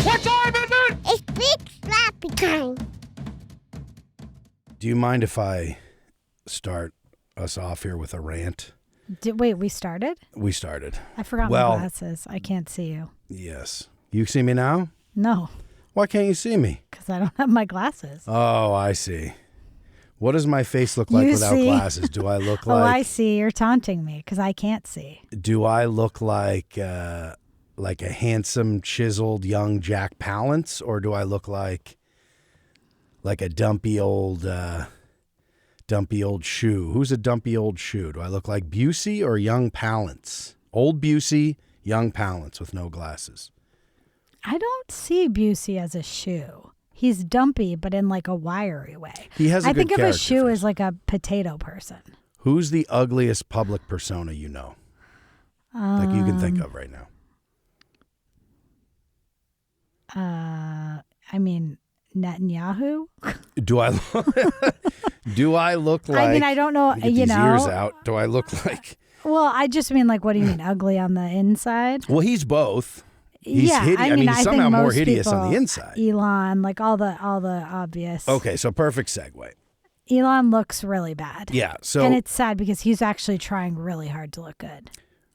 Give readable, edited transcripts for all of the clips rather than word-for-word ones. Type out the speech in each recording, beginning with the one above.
What time is it? It's big slappy time. Do you mind if I start us off here with a rant? Wait, we started? We started. I forgot my glasses. I can't see you. Yes. You see me now? No. Why can't you see me? Because I don't have my glasses. Oh, I see. What does my face look like without glasses? Do I look like... Oh, I see. You're taunting me because I can't see. Do I look like a handsome, chiseled, young Jack Palance? Or do I look like a dumpy old shoe? Who's a dumpy old shoe? Do I look like Busey or young Palance? Old Busey, young Palance with no glasses. I don't see Busey as a shoe. He's dumpy, but in like a wiry way. He has a I good think of a shoe face. as like a potato person. Who's the ugliest public persona you know? Like you can think of right now. I mean, Netanyahu. Do I look like... I mean, I don't know. Let me get these ears out. Do I look like... Well, I just mean like, what do you mean, ugly on the inside? Well, he's both. He's hideous. I mean, he's somehow more hideous on the inside. Elon, like all the obvious. Okay, so perfect segue. Elon looks really bad. Yeah, so... And it's sad because he's actually trying really hard to look good.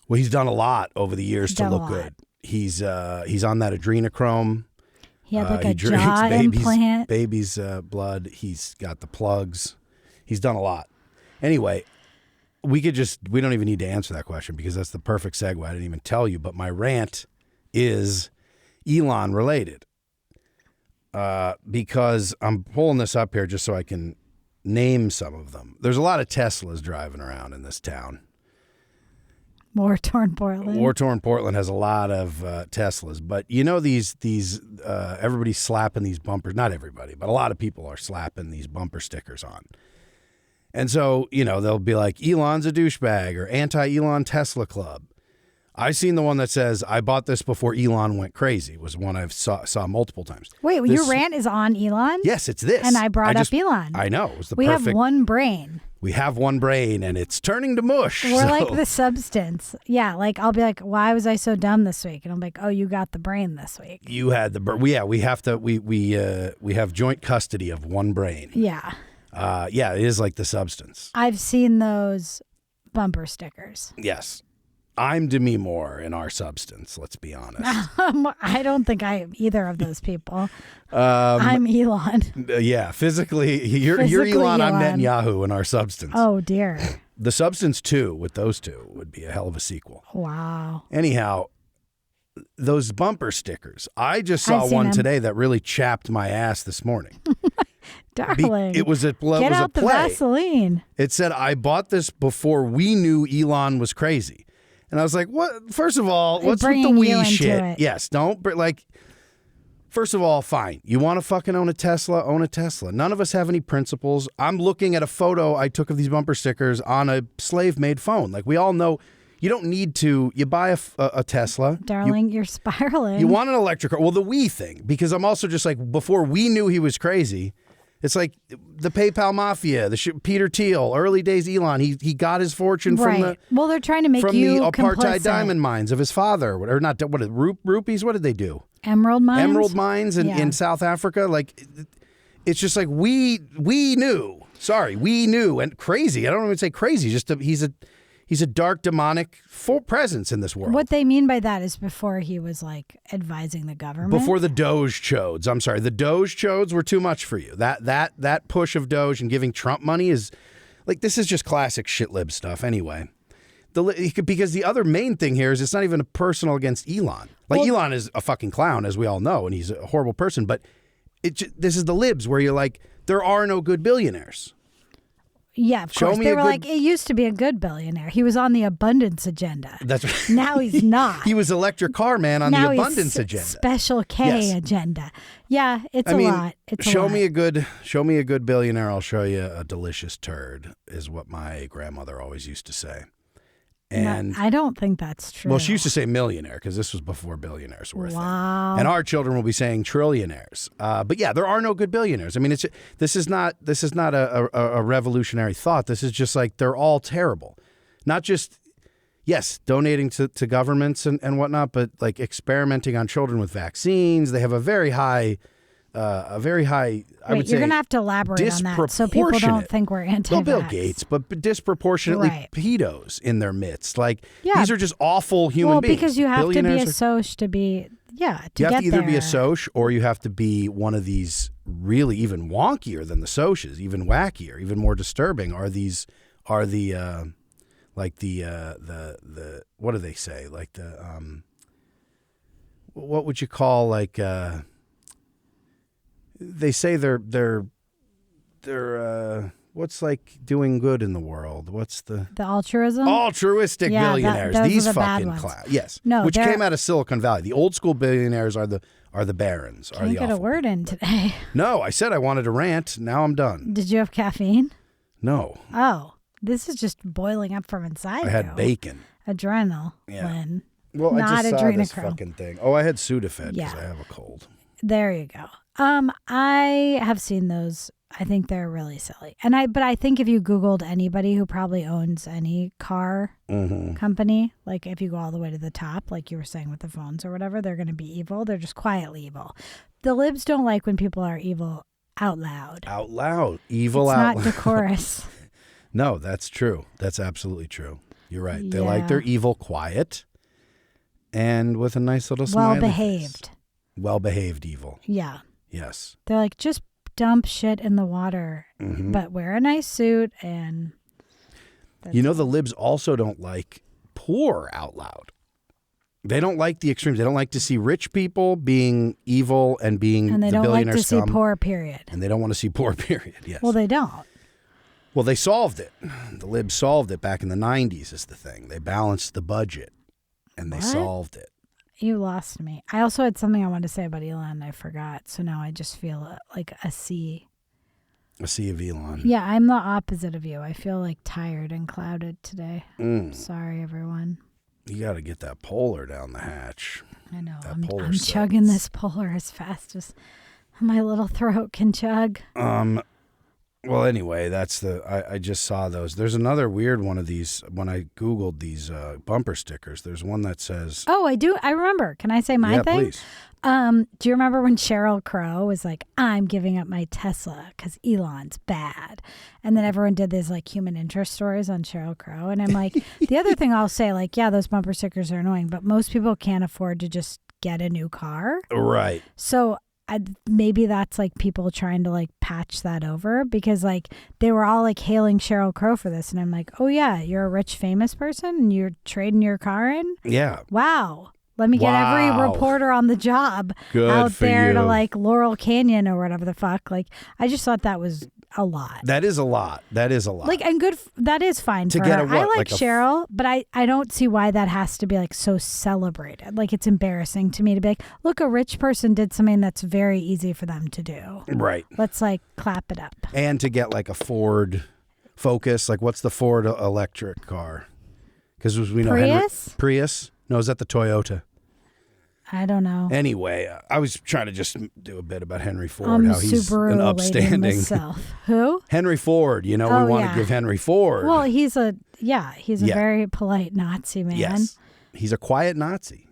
Well, he's done a lot over the years to look good. He's on that adrenochrome. He had like a jaw implant. Baby's blood. He's got the plugs. He's done a lot. Anyway, we don't even need to answer that question because that's the perfect segue. I didn't even tell you, but my rant is Elon related. Because I'm pulling this up here just so I can name some of them. There's a lot of Teslas driving around in this town. War-torn Portland. War-torn Portland has a lot of Teslas, but you know these everybody's slapping these bumpers. Not everybody, but a lot of people are slapping these bumper stickers on. And so, they'll be like, Elon's a douchebag or anti-Elon Tesla Club. I've seen the one that says, I bought this before Elon went crazy, was one I've saw multiple times. Wait, your rant is on Elon? Yes, it's this. And I brought up Elon. I know. It was the we perfect... have one brain. We have one brain, and it's turning to mush. We're like the substance. Yeah, like I'll be like, why was I so dumb this week? And I'm like, oh, you got the brain this week. You had the brain. Yeah, we have to. We have joint custody of one brain. Yeah. Yeah, it is like the substance. I've seen those bumper stickers. Yes. I'm Demi Moore in our substance, let's be honest. I don't think I am either of those people. I'm Elon. Yeah, physically, you're Elon, I'm Netanyahu in our substance. Oh, dear. The Substance 2 with those two would be a hell of a sequel. Wow. Anyhow, those bumper stickers. I just saw one today that really chapped my ass this morning. Darling. It was a play. Get out the Vaseline. It said, I bought this before we knew Elon was crazy. And I was like, what? First of all, what's with the we shit? It. Yes, first of all, fine. You want to fucking own a Tesla? Own a Tesla. None of us have any principles. I'm looking at a photo I took of these bumper stickers on a slave-made phone. Like, we all know you don't need to. You buy a Tesla. Darling, you're spiraling. You want an electric car. Well, the we thing, because I'm also just like, before we knew he was crazy, it's like the PayPal mafia, Peter Thiel, early days Elon. He got his fortune from the they're trying to make from you the apartheid complicit. diamond mines of his father, or not? What rupees? What did they do? Emerald mines. Emerald mines in South Africa. Like, it's just like we knew. Sorry, we knew. And crazy. I don't even say crazy. Just he's a dark demonic presence in this world. What they mean by that is before he was like advising the government. Before the Doge chodes. I'm sorry. The Doge chodes were too much for you. That push of Doge and giving Trump money is like, this is just classic shitlib stuff anyway. Because the other main thing here is it's not even a personal against Elon. Like, Elon is a fucking clown, as we all know, and he's a horrible person. But this is the libs where you're like, there are no good billionaires. Yeah, of course. They were like, it used to be a good billionaire. He was on the abundance agenda. That's right. Now he's not. He was electric car man on the abundance agenda. Special K agenda. Yeah, it's a lot. Show me a good billionaire, I'll show you a delicious turd, is what my grandmother always used to say. And no, I don't think that's true. Well, she used to say millionaire because this was before billionaires were a thing. Wow. And our children will be saying trillionaires. But yeah, there are no good billionaires. I mean, this is not a revolutionary thought. This is just like, they're all terrible. Not just, yes, donating to governments and whatnot, but like experimenting on children with vaccines. They have a very high, I would say, you're gonna have to elaborate on that so people don't think we're anti-vax. Well, Bill Gates, but disproportionately pedos in their midst. Like these are just awful human beings. Well, because you have to be a soc to be, you have to either be a soc or you have to be one of these really even wonkier than the socs, even wackier, even more disturbing are the what do they say? Like what would you call like they say they're what's like doing good in the world? What's the altruistic billionaires? These fucking yes, which came out of Silicon Valley. The old school billionaires are the barons. Can't get a word in today. No, I said I wanted to rant. Now I'm done. Did you have caffeine? No. Oh, this is just boiling up from inside. I had bacon. Adrenaline. Yeah. Well, not I just saw this fucking thing. Oh, I had Sudafed because I have a cold. There you go. I have seen those. I think they're really silly. But I think if you Googled anybody who probably owns any car company, like if you go all the way to the top, like you were saying with the phones or whatever, they're going to be evil. They're just quietly evil. The libs don't like when people are evil out loud. Out loud. Evil out loud. It's not decorous. No, that's true. That's absolutely true. You're right. They like their evil quiet and with a nice little smile. Well-behaved. Well-behaved evil. Yeah. Yes. They're like, just dump shit in the water, but wear a nice suit and... the libs also don't like poor out loud. They don't like the extremes. They don't like to see rich people being evil and being the billionaire scum. And they don't like to see poor, period. And they don't want to see poor, period, yes. Well, they don't. Well, they solved it. The libs solved it back in the 90s is the thing. They balanced the budget and they solved it. You lost me. I also had something I wanted to say about Elon and I forgot. So now I just feel like a sea. A sea of Elon. Yeah, I'm the opposite of you. I feel like tired and clouded today. Sorry, everyone. You got to get that polar down the hatch. I know. I'm chugging this polar as fast as my little throat can chug. Well, anyway, that's I just saw those. There's another weird one of these when I Googled these bumper stickers. There's one that says... Oh, I do. I remember. Can I say my thing? Yeah, please. Do you remember when Sheryl Crow was like, I'm giving up my Tesla because Elon's bad? And then everyone did these like human interest stories on Sheryl Crow. And I'm like, the other thing I'll say, like, yeah, those bumper stickers are annoying, but most people can't afford to just get a new car. Right. So... maybe that's like people trying to like patch that over because like they were all like hailing Sheryl Crow for this and I'm like, oh yeah, you're a rich famous person and you're trading your car in? Yeah. Wow. Let me get every reporter on the job out there to like Laurel Canyon or whatever the fuck. Like I just thought that was a lot. That is a lot. Like, and good. That is fine to for get her. I like Sheryl, but I don't see why that has to be like so celebrated. Like it's embarrassing to me to be like, look, a rich person did something that's very easy for them to do. Right. Let's like clap it up. And to get like a Ford Focus, like what's the Ford electric car? Because we know Prius. No, is that the Toyota? I don't know. Anyway, I was trying to just do a bit about Henry Ford, how he's an upstanding. Who? Henry Ford. You know, we want to give Henry Ford. Well, he's a very polite Nazi man. Yes, he's a quiet Nazi.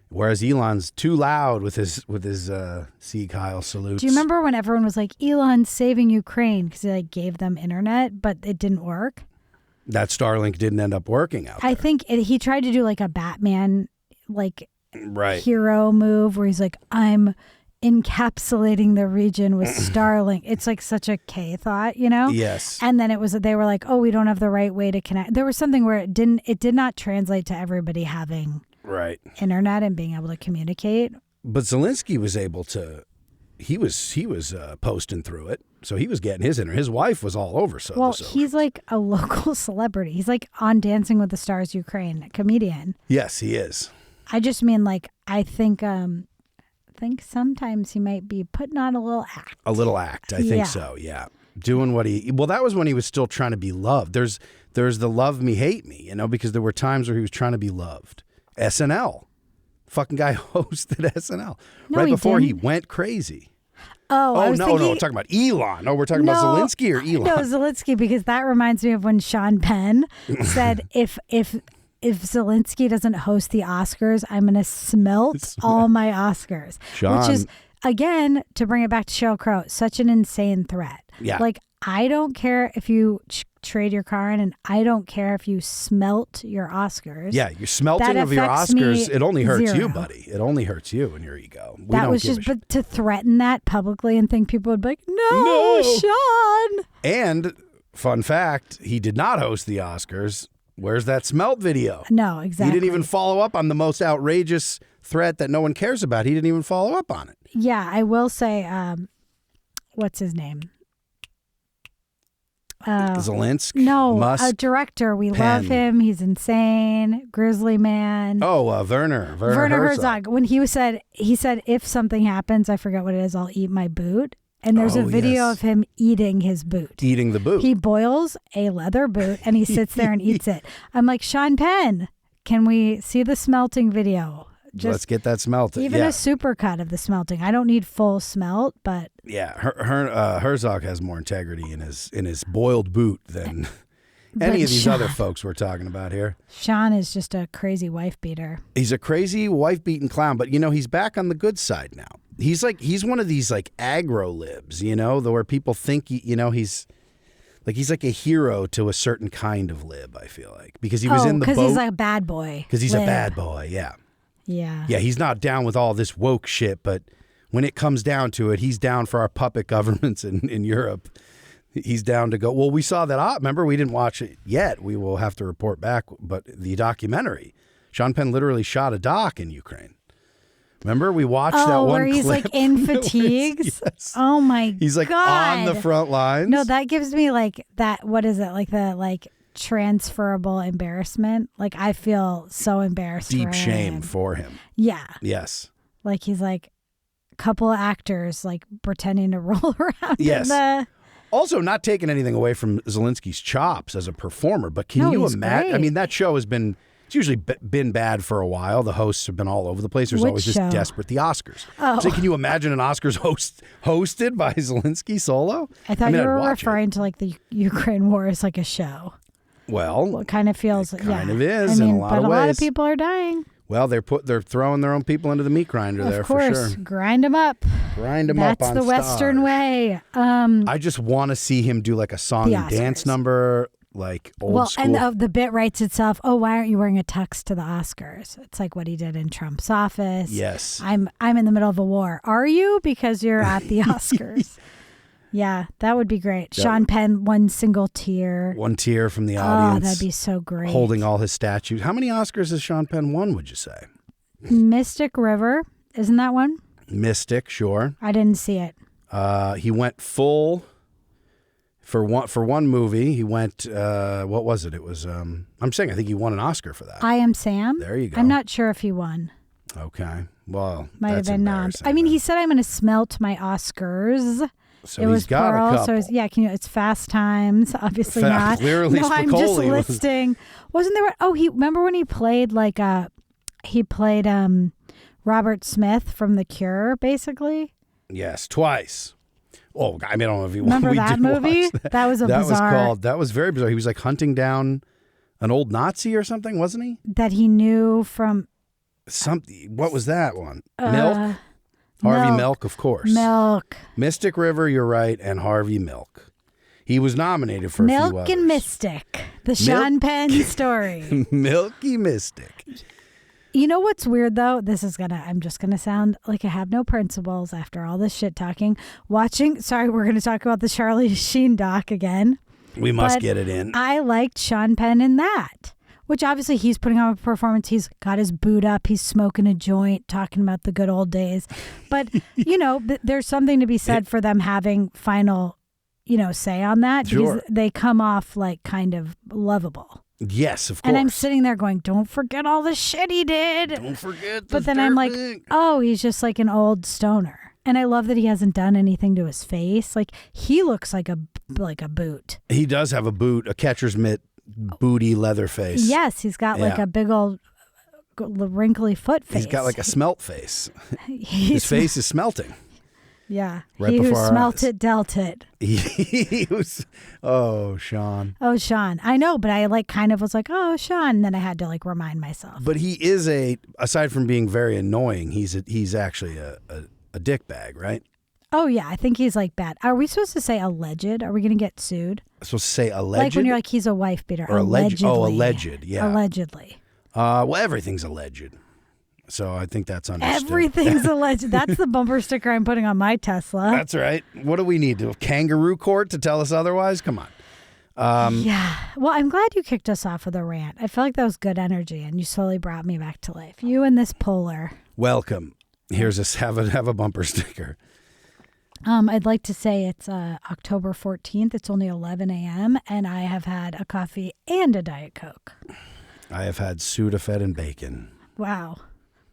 Whereas Elon's too loud with his Sieg Heil salutes. Do you remember when everyone was like, Elon's saving Ukraine because he like gave them internet, but it didn't work? That Starlink didn't end up working out. I think he tried to do like a Batman hero move where he's like, I'm encapsulating the region with Starlink. It's like such a K thought, you know? Yes. And then they were like, oh, we don't have the right way to connect. There was something where it did not translate to everybody having internet and being able to communicate. But Zelensky was able to. He was posting through it, so he was getting his internet. His wife was all over. He's like a local celebrity. He's like on Dancing with the Stars Ukraine, a comedian. Yes, he is. I just mean like I think sometimes he might be putting on a little act. I think so. Yeah, doing what he. Well, that was when he was still trying to be loved. There's the love me, hate me, you know, because there were times where he was trying to be loved. SNL, fucking guy hosted SNL right before he went crazy. Oh, no, we're talking about Elon. No, we're talking about Zelensky or Elon. No, Zelensky, because that reminds me of when Sean Penn said if if Zelensky doesn't host the Oscars, I'm going to smelt all my Oscars. Sean. Which is, again, to bring it back to Sheryl Crow, such an insane threat. Yeah. Like, I don't care if you trade your car in, and I don't care if you smelt your Oscars. Yeah, you're smelting of your Oscars. It only hurts you, buddy. It only hurts you and your ego. But to threaten that publicly and think people would be like, no, Sean. And fun fact, he did not host the Oscars. Where's that smelt video? No, exactly. He didn't even follow up on the most outrageous threat that no one cares about. He didn't even follow up on it. Yeah, I will say, what's his name? Zelensky? No, Musk? a director. We love him. He's insane. Grizzly man. Oh, Werner Herzog. When he said, if something happens, I forget what it is, I'll eat my boot. And there's a video of him eating his boot. Eating the boot. He boils a leather boot and he sits there and eats it. I'm like, Sean Penn, can we see the smelting video? Let's get that smelted. Even a super cut of the smelting. I don't need full smelt, but yeah, Herzog has more integrity in his boiled boot than any of these other folks we're talking about here. Sean is just a crazy wife beater. He's a crazy wife beating clown, but he's back on the good side now. He's one of these like aggro libs, where people think he's like a hero to a certain kind of lib. I feel like because he was in the boat. Because he's like a bad boy. Because he's a bad boy. Yeah. Yeah. Yeah, he's not down with all this woke shit, but when it comes down to it, he's down for our puppet governments in Europe. He's down to go. Well, we saw that. Remember, we didn't watch it yet. We will have to report back. But the documentary, Sean Penn literally shot a doc in Ukraine. Remember, we watched that one where he's clip like in fatigues. Yes. Oh my He's like God. on the front lines. No, that gives me like that. What is it? Like the transferable embarrassment. Like I feel so embarrassed. Deep shame for him. Yeah. Yes. Like he's like a couple of actors like pretending to roll around. Yes. Also, not taking anything away from Zelensky's chops as a performer, but can you imagine? I mean, that show has been. It's usually been bad for a while. The hosts have been all over the place. There's always this desperate. The Oscars. Oh. So can you imagine an Oscars hosted by Zelensky solo? I thought you were referring to like the Ukraine war as like a show. Well, it kind of feels. It kind of is in a lot of ways. But a lot of people are dying. Well, they're throwing their own people into the meat grinder there for sure. Of course, grind them up. Grind them up on That's the Western way. I just want to see him do like a song and dance number. Like old school. And the bit writes itself. Oh, why aren't you wearing a tux to the Oscars? It's like what he did in Trump's office. Yes. I'm in the middle of a war. Are you? Because you're at the Oscars. Yeah, that would be great. Sean Penn, one single tear. One tear from the audience. Oh, that'd be so great. Holding all his statues. How many Oscars has Sean Penn won, would you say? Mystic River. Isn't that one? Mystic, sure. I didn't see it. He went full... For one movie, he went, what was it? It was, I'm saying I think he won an Oscar for that. I Am Sam? There you go. I'm not sure if he won. Okay. Well, Might have been I mean, he said, I'm going to smelt my Oscars. So he's got a couple. So it's Fast Times. Obviously not. Clearly, no, I'm just listing. Wasn't there? Oh, remember when he played Robert Smith from The Cure, basically? Yes, twice. Oh, I mean, I don't know if you remember that movie. That was bizarre. That was very bizarre. He was like hunting down an old Nazi or something, wasn't he? That he knew from something. What was that one? Milk. Harvey Milk, of course. Milk. Mystic River. You're right, and Harvey Milk. He was nominated for Milk a few others. Milk and Mystic, the Sean Penn story. Milky Mystic. You know what's weird though? I'm just gonna sound like I have no principles after all this shit talking. We're gonna talk about the Charlie Sheen doc again. We must get it in. I liked Sean Penn in that, which obviously he's putting on a performance. He's got his boot up. He's smoking a joint, talking about the good old days. But, there's something to be said for them having final, say on that. Sure. Because they come off like kind of lovable. Yes, of course. And I'm sitting there going, don't forget all the shit he did. Don't forget But then I'm like, oh, he's just like an old stoner. And I love that he hasn't done anything to his face. Like, he looks like a boot. He does have a boot, a catcher's mitt, booty leather face. Yes, he's got like a big old wrinkly foot face. He's got like a smelt face. His face is smelting. Yeah. Right he who before our smelt eyes. it dealt it. He was, oh, Sean. Oh, Sean. I know, but I like kind of was like, oh, Sean. And then I had to like remind myself. But he is aside from being very annoying, he's actually a dickbag, right? Oh, yeah. I think he's like bad. Are we supposed to say alleged? Are we going to get sued? Supposed to say alleged? Like when you're like, he's a wife beater. Or alleged. Allegedly. Oh, alleged, yeah. Allegedly. Well, everything's alleged. So I think that's understood. Everything's alleged. That's the bumper sticker I'm putting on my Tesla. That's right. What do we need? A kangaroo court to tell us otherwise? Come on. Yeah. Well, I'm glad you kicked us off with a rant. I feel like that was good energy, and you slowly brought me back to life. You and this polar. Welcome. Here's have a bumper sticker. I'd like to say it's October 14th. It's only 11 a.m., and I have had a coffee and a Diet Coke. I have had Sudafed and bacon. Wow.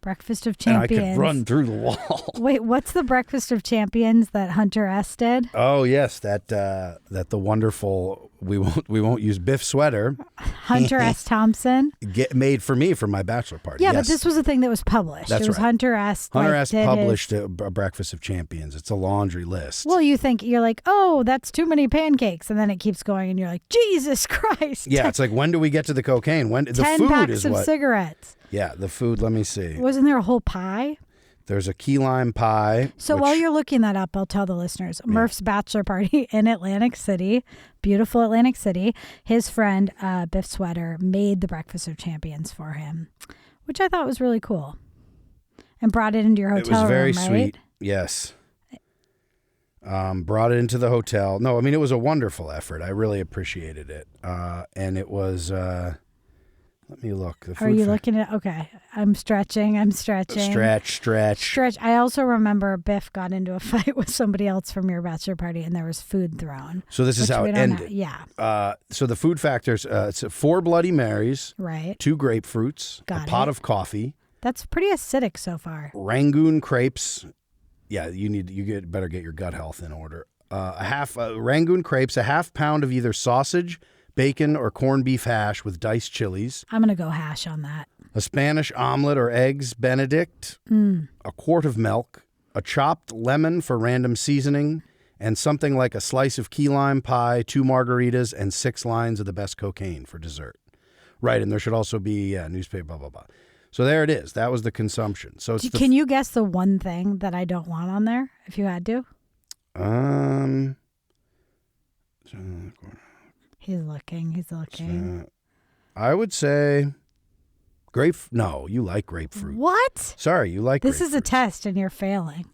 Breakfast of Champions. And I could run through the wall. Wait, what's the Breakfast of Champions that Hunter S. did? Oh yes, that the wonderful we won't use Biff sweater. Hunter S. Thompson Made for me for my bachelor party. Yeah, yes. but this was a thing that was published. That's it was right. Hunter S. Hunter like, S. published a Breakfast of Champions. It's a laundry list. Well, you're like, oh, that's too many pancakes, and then it keeps going, and you're like, Jesus Christ. Yeah, it's like, when do we get to the cocaine? When the 10 food packs is of what? cigarettes. Yeah, the food. Let me see. Wasn't there a whole pie? There's a key lime pie. So while you're looking that up, I'll tell the listeners. Murph's bachelor party in Atlantic City, beautiful Atlantic City. His friend, Biff Sweater, made the Breakfast of Champions for him, which I thought was really cool. And brought it into your hotel room, It was very right? sweet. Yes. Brought it into the hotel. No, I mean, it was a wonderful effort. I really appreciated it. And it was, let me look. The Are you looking at, okay. I'm stretching. Stretch. I also remember Biff got into a fight with somebody else from your bachelor party, and there was food thrown. So this is how it ended. Yeah. So the food factors, it's 4 Bloody Marys. Right. 2 grapefruits. Got a pot it. of coffee. That's pretty acidic so far. Rangoon crepes. Yeah, better get your gut health in order. Rangoon crepes, a half pound of either sausage, bacon, or corned beef hash with diced chilies. I'm going to go hash on that. A Spanish omelet or eggs Benedict. A quart of milk. A chopped lemon for random seasoning. And something like a slice of key lime pie, 2 margaritas, and 6 lines of the best cocaine for dessert. Right, and there should also be newspaper, blah, blah, blah. So there it is. That was the consumption. So it's Can you guess the one thing that I don't want on there, if you had to? He's looking. I would say no, you like grapefruit. What? Sorry, you like This is a grapefruit. test and you're failing.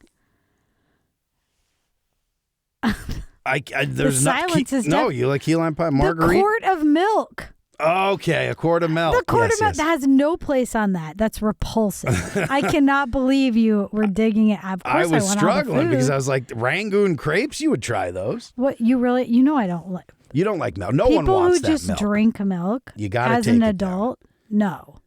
There's silence is no, you like key lime pie, margarita? The quart of milk. Okay, a quart of milk. The quart Yes, of milk. yes. That has no place on that. That's repulsive. I cannot believe you were digging it. Of course I was want all the struggling because food. I was like, Rangoon crepes, you would try those. What you really, I don't like. You don't like milk. No one wants that People who just milk. drink milk You gotta as take an it adult, no.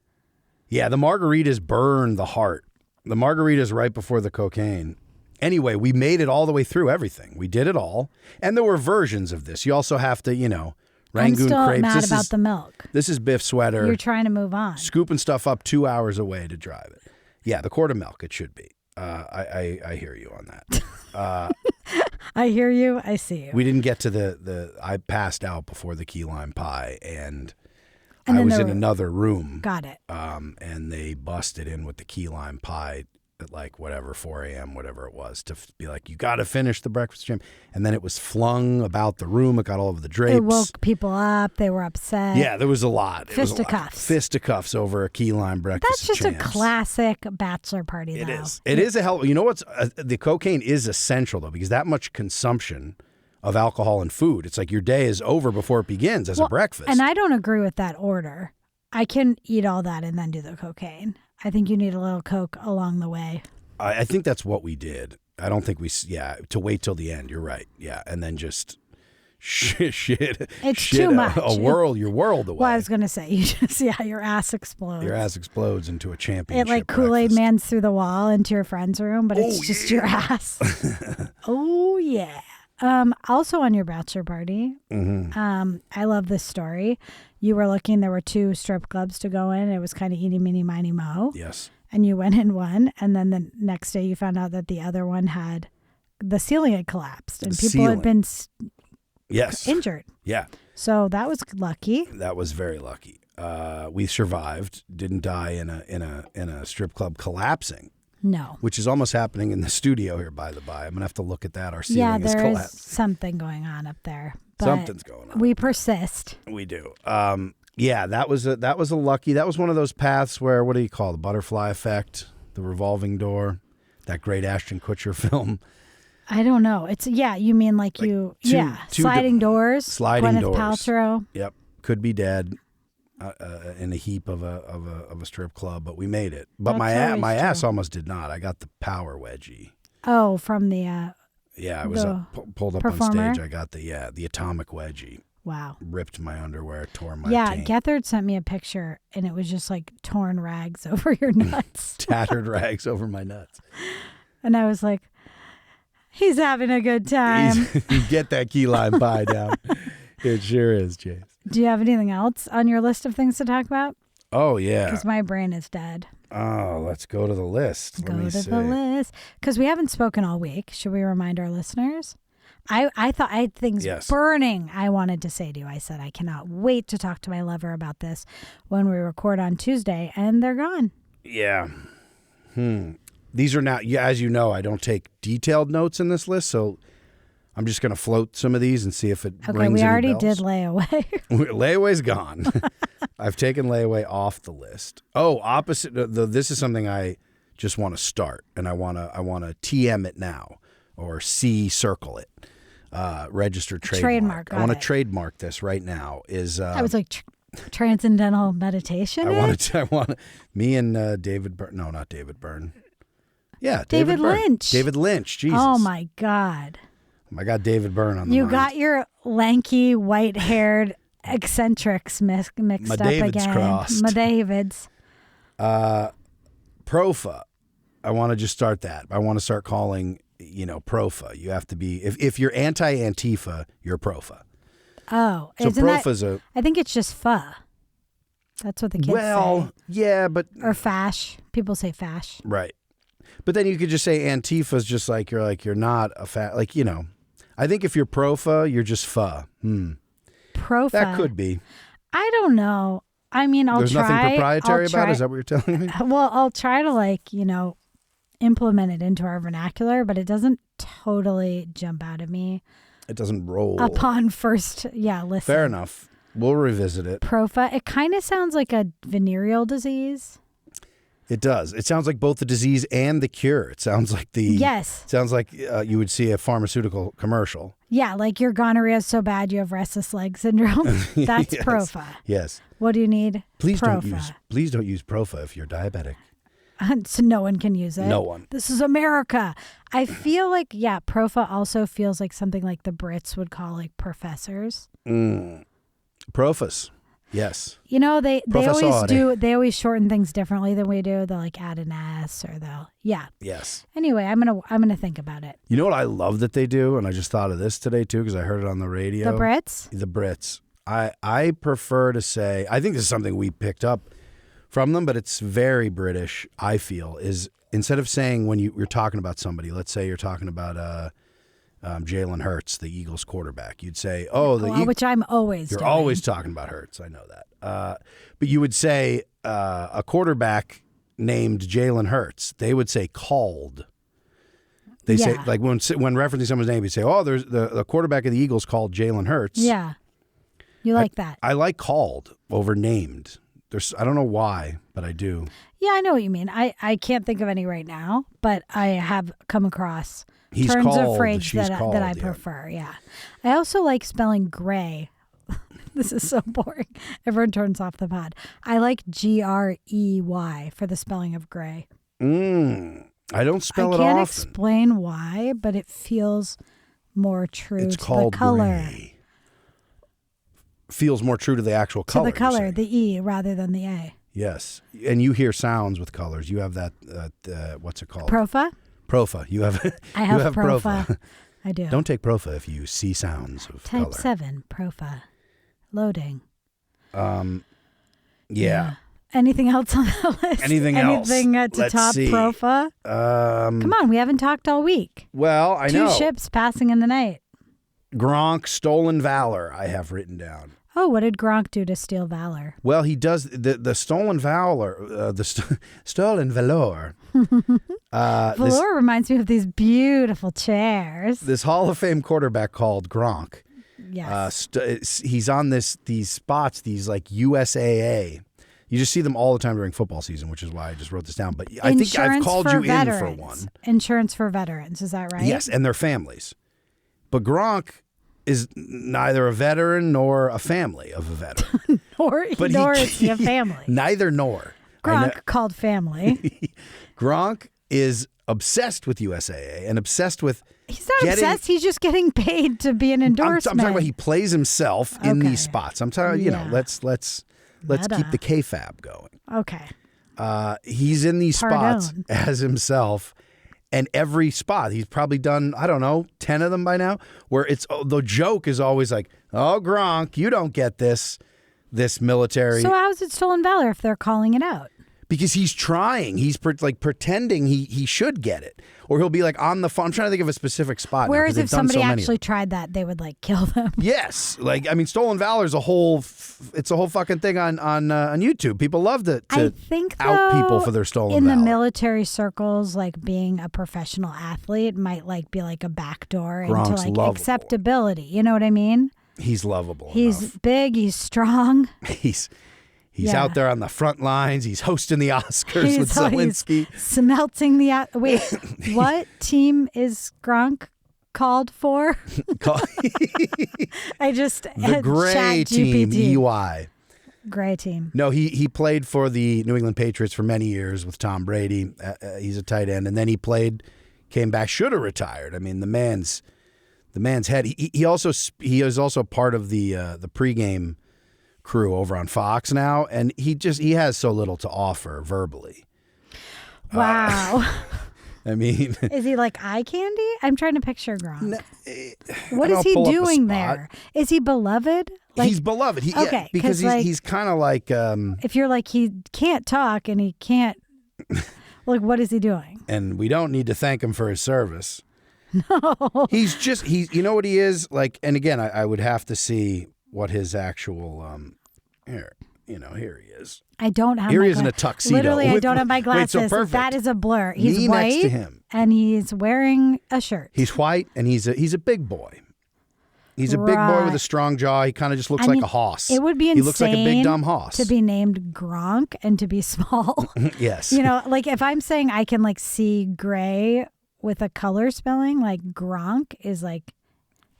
Yeah, the margaritas burn the heart. The margaritas right before the cocaine. Anyway, we made it all the way through everything. We did it all. And there were versions of this. You also have to, Rangoon I'm still crepes. mad about the milk. This is Biff Sweater. You're trying to move on. Scooping stuff up 2 hours away to drive it. Yeah, the quart of milk, it should be. I hear you on that. I hear you. I see you. We didn't get to I passed out before the key lime pie, and And I then was there in were- another room. Got it. And they busted in with the key lime pie at 4 a.m., whatever it was, to be like, you got to finish the breakfast jam. And then it was flung about the room. It got all over the drapes. It woke people up. They were upset. Yeah, there was a lot. Fisticuffs. Fisticuffs over a key lime breakfast. That's just of a jams. classic bachelor party, It though. is. It is a hell. You know what's the cocaine is essential though, because that much consumption of alcohol and food, it's like your day is over before it begins as a breakfast. And I don't agree with that order. I can eat all that and then do the cocaine. I think you need a little Coke along the way. I think that's what we did. I don't think to wait till the end. You're right. Yeah, and then just shit. It's shit too much. Your world away. Well, I was going to say, your ass explodes. Your ass explodes into a championship. It like Kool-Aid breakfast. Man's through the wall into your friend's room, but it's just your ass. Oh, yeah. Also on your bachelor party, I love this story. You were looking, there were 2 strip clubs to go in. It was kind of eeny, meeny, miny, mo. Yes. And you went in one, and then the next day you found out that the other one had the ceiling had collapsed and The people had ceiling. been Yes. injured. Yeah. So that was lucky. That was very lucky. We survived. Didn't die in a strip club collapsing, No. which is almost happening in the studio here. By the by, I'm gonna have to look at that. Our ceiling Yeah, is there is collapsed. something going on up there. But Something's going on. we persist. We do. Yeah, that was a lucky. That was one of those paths where, what do you call the butterfly effect, the revolving door, that great Ashton Kutcher film. I don't know. It's you mean like you sliding doors, sliding Gwyneth doors. Paltrow. Yep, could be dead in a heap of a strip club, but we made it. But That's my always ass true. almost did not. I got the power wedgie. Oh, from the Yeah, I was The pulled up performer? on stage. I got the atomic wedgie. wow. Ripped my underwear, tore my taint. Gethard sent me a picture, and it was just like torn rags over your nuts, Tattered rags over my nuts. and I was like, he's having a good time. You get that key lime pie down. It sure is, James. Do you have anything else on your list of things to talk about? Oh yeah. Because my brain is dead. Oh, let's go to the list. Go Let me to see. the list. Because we haven't spoken all week. Should we remind our listeners? I thought I had things Yes. burning I wanted to say to you. I said, I cannot wait to talk to my lover about this when we record on Tuesday, and they're gone. Yeah. These are now, as you know, I don't take detailed notes in this list, so I'm just going to float some of these and see if it Okay, rings we any already bells. did layaway. Layaway's gone. I've taken layaway off the list. Oh, opposite. This is something I just want to start, and I want to TM it now or circle it. Registered trademark. I want to got it. trademark this right now. I was like, transcendental meditation? I want me and David Byrne. No, not David Byrne. Yeah, David Byrne. Lynch. David Lynch. Jesus. Oh, my God. I got David Byrne on the You mind. got your lanky, white-haired eccentrics mixed My up Davids again. crossed. My Davids. Profa. I want to just start that. I want to start calling, Profa. You have to be, if you're anti-Antifa, you're Profa. Oh. So isn't that, Profa's I think it's just pho. That's what the kids say. yeah, but. Or fash. People say fash. Right. But then you could just say Antifa's just you're not a I think if you're Profa, you're just pho. Profa. That could be. I don't know. I mean, I'll There's try. nothing proprietary I'll about it? try- Is that what you're telling me? Well, I'll try to implement it into our vernacular, but it doesn't totally jump out at me It doesn't roll. upon first, listen. Fair enough. We'll revisit it. Profa, it kind of sounds like a venereal disease. It does. It sounds like both the disease and the cure. It sounds like Yes. It sounds like you would see a pharmaceutical commercial. Yeah, like your gonorrhea is so bad you have restless leg syndrome. That's Yes. Profa. Yes. What do you need? Please Profa. don't use Profa if you're diabetic. So no one can use it. No one. This is America. I feel like, Profa also feels like something like the Brits would call like professors. Profas. Yes. They Professore. they always shorten things differently than we do. They'll like add an S or Yes. Anyway, I'm gonna think about it. You know what I love that they do, and I just thought of this today too because I heard it on the radio. The Brits? The Brits. I prefer to say, I think this is something we picked up from them, but it's very British, I feel, is instead of saying when you're talking about somebody, let's say you're talking about Jalen Hurts, the Eagles quarterback, you'd say, Which I'm always You're doing. always talking about Hurts. I know that. But you would say a quarterback named Jalen Hurts. They would say called. They say, like when referencing someone's name, you say, there's the quarterback of the Eagles called Jalen Hurts. Yeah. You like that? I like called over named. I don't know why, but I do. Yeah, I know what you mean. I can't think of any right now, but I have come across He's turns called, of phrase she's that called, I prefer. Yeah. I also like spelling gray. This is so boring. Everyone turns off the pod. I like Grey for the spelling of gray. I don't spell it I can't often. explain why, but it feels more true It's to called the color. gray. Feels more true to the actual To color. the you're color, saying. the E rather than the A. Yes, and you hear sounds with colors. You have that. What's it called? Profa? Profa. You have. I have, you have Profa. I do. Don't take Profa if you see sounds of Type color. 7, Profa. Loading. Yeah. Anything else on the list? Anything else? Anything to Let's top see. Profa? Come on, we haven't talked all week. Well, I know. 2 ships passing in the night. Gronk, stolen valor, I have written down. Oh, what did Gronk do to steal valor? Well, he does the stolen valor, stolen valor. Valor reminds me of these beautiful chairs. This Hall of Fame quarterback called Gronk. Yes. He's on these spots, these like USAA. You just see them all the time during football season, which is why I just wrote this down. But I think I've called you in for one. Insurance for veterans, is that right? Yes, and their families. But Gronk is neither a veteran nor a family of a veteran. nor is he a family. Neither nor. Gronk called family. Gronk is obsessed with USAA and obsessed with. He's not obsessed. He's just getting paid to be an endorsement. I'm talking about he plays himself in these spots. I'm talking, let's keep the K-Fab going. Okay. He's in these spots as himself. And every spot, he's probably done, I don't know, 10 of them by now, where the joke is always like, oh, Gronk, you don't get this military. So how is it stolen valor if they're calling it out? Because he's trying. He's pretending he should get it. Or he'll be like on the phone. I'm trying to think of a specific spot. Whereas if somebody actually tried that, they would like kill them. Yes. Like, I mean, stolen valor is a whole fucking thing on YouTube. People love to out people for their stolen valor. In the military circles, like being a professional athlete might like be like a backdoor into like lovable. Acceptability. You know what I mean? He's lovable. He's enough. big. He's strong. He's out there on the front lines. He's hosting the Oscars with Zelensky. He's smelting the... Wait, what team is Gronk called for? I just... The Gray Team, EY. Gray Team. No, he played for the New England Patriots for many years with Tom Brady. He's a tight end. And then came back, should have retired. I mean, the man's head. He is also part of the pregame crew over on Fox now, and he has so little to offer verbally. Wow. I mean, is he like eye candy? I'm trying to picture Gronk. What I'll is he pull up a spot. There? Is he beloved? Like, he's beloved. Because he's kind of like. If you're like he can't talk and he can't, like, what is he doing? And we don't need to thank him for his service. No. He's you know what he is like, and again, I would have to see what his actual here he is. I don't have. Here he is in a tuxedo. Literally, I don't have my glasses. Wait, so perfect. That is a blur. He's Me white next to him, and he's wearing a shirt. He's white, and he's a big boy. He's a big boy with a strong jaw. He kind of just looks like a hoss. It would be insane. He looks like a big dumb hoss to be named Gronk and to be small. Yes. Like if I'm saying I can like see gray with a color spelling, like Gronk is like.